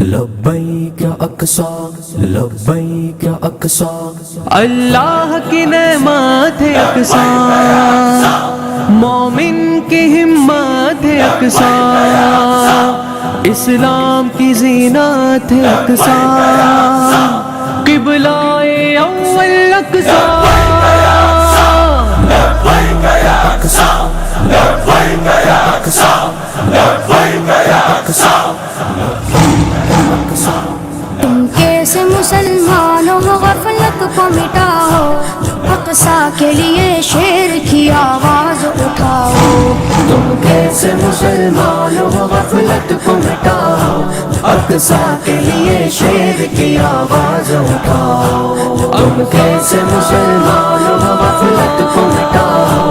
لبیک اقصی لبیک اقصی، اللہ کی نعمت ہے اقصی، مومن کی ہمت ہے اقصی، اسلام کی زینت ہے اقصی، قبلہ اول اقصی، لبیک یا اقصی لبیک یا اقصی لبیک یا اقصی۔ تم کیسے مسلمانوں غفلت کو مٹاؤ، اقصی کے لیے شیر کی آواز اٹھاؤ۔ تم کیسے مسلمانوں غفلت کو مٹاؤ، اقصی کے لیے شیر کی آواز اٹھاؤ۔ تم کیسے مسلمانوں غفلت کو مٹاؤ،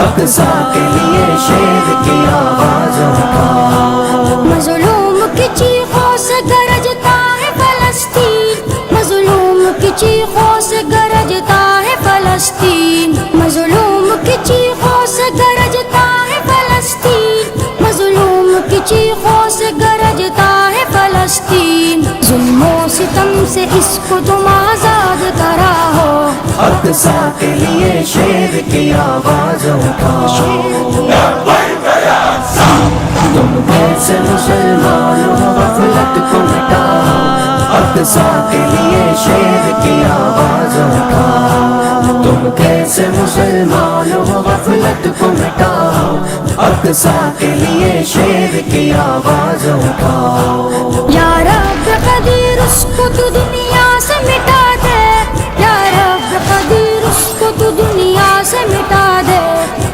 اقصی کے لیے شیر کی آواز اٹھاؤ۔ مظلوم کی چیخوں سے گرجتا ہے فلسطین، مظلوم کی چیخوں سے گرجتا ہے فلسطین، مظلوم کی چیخوں سے گرجتا ہے فلسطین، مظلوم کی چیخوں سے گرجتا ہے فلسطین۔ ظلم و ستم سے اس کو تم آزاد کراؤ، اقصی کے لیے شیر کی آواز اٹھاؤ۔ تم کیسے مسلمانوں غفلت کو مٹاؤ، اقصی کے لیے شیر کی آواز اٹھاؤ۔ تم کیسے مسلمانوں غفلت کو مٹاؤ، اقصی کے لیے شیر کی آواز اٹھاؤ۔ یا رب قدیر اس کو تو دنیا سے مٹا دے، یا رب قدیر اس کو تو دنیا سے مٹا دے،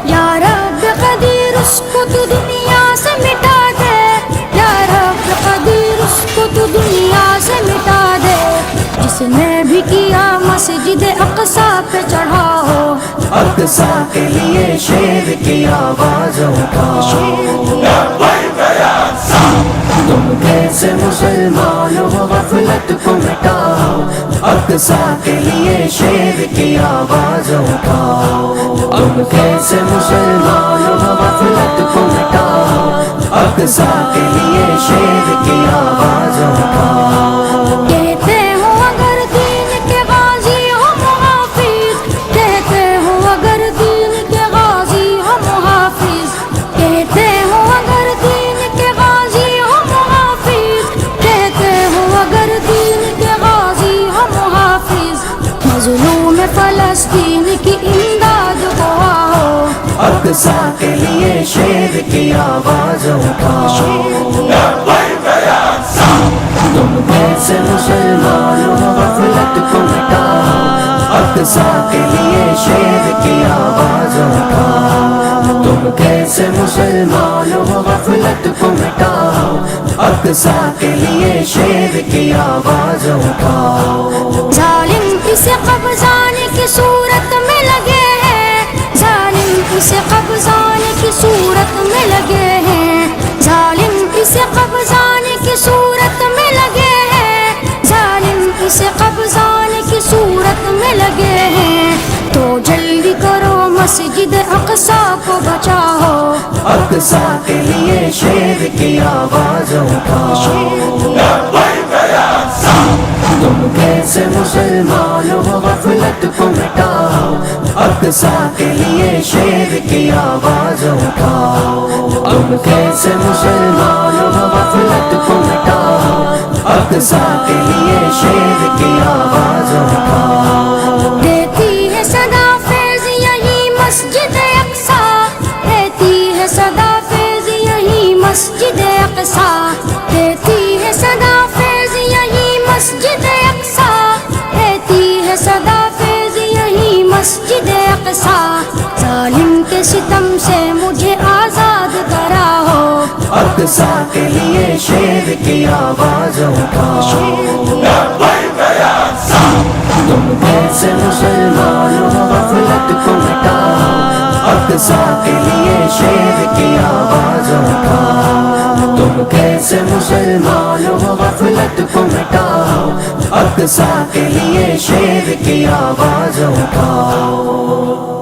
یا رب قدیر اس کو تو دنیا سے مٹا دے، یا رب قدیر اس کو تو دنیا سے مٹا دے۔ جس نے بھی کیا مسجد اقصی پہ چڑھاؤ، اقصی کے لیے شیر کی آواز اٹھاؤ۔ تم کیسے مسلمانوں غفلت کو مٹاؤ، اقصی کے لیے شیر کی آواز اٹھاؤ۔ تم کیسے مسلمانوں غفلت کو مٹاؤ، اقصی کے لیے شیر کی آواز اٹھاؤ۔ کہتے ہو اگر دین کے غازی ہو محافظ، کہتے ہو اگر دین کے غازی ہو محافظ، کہتے ہو اگر دین کے غازی ہو محافظ، کہتے ہو اگر دین کے غازی ہو محافظ، مظلوم فلسطین کی امداد کو آؤ، اقصی کے لیے شیر کی آواز اٹھاؤ۔ تم کیسے مسلمانوں غفلت کو مٹاؤ، اقصی کے لیے شیر کی آواز اٹھاؤ۔ تم کیسے مسلمانوں غفلت کو مٹاؤ، اقصی کے لیے شیر کی آواز اٹھاؤ۔ ظالم اسے قبضانے کی صورت میں لگے ہیں، ظالم اسے قبضانے کی صورت میں لگے ہیں، ظالم اسے قبضانے کی صورت میں لگے ہیں، ظالم اسے قبضانے کی صورت میں لگے ہیں۔ تو جلدی کرو مسجد اقصی کو بچاؤ، اقصی کے لیے شیر کی آواز اٹھاؤ۔ تم کیسے مسلمانوں غفلت کو مٹاؤ، اقصی کے لیے شیر کی آواز اٹھاؤ۔ تم کیسے مسلمانوں غفلت کو مٹاؤ، اقصی کے لیے شیر کی آواز اٹھاؤ۔ دیتی ہے صدا فیض یہی مسجد اقصی، دیتی ہے صدا فیض یہی مسجد اقصی، دیتی ہے صدا فیض یہی مسجد اقصی، دیتی ہے صدا فیض یہی مسجد اقصی۔ ظالم کے ستم سے مجھے آزاد کراؤ، اقصی کے لیے شیر کی آواز اٹھاؤ۔ تم کیسے مسلمانوں غفلت کو مٹاؤ، اقصی کے لیے شیر کی آواز اٹھاؤ۔ تم کیسے مسلمانوں غفلت کو مٹاؤ، اقصی کے لیے شیر کی آواز اٹھاؤ۔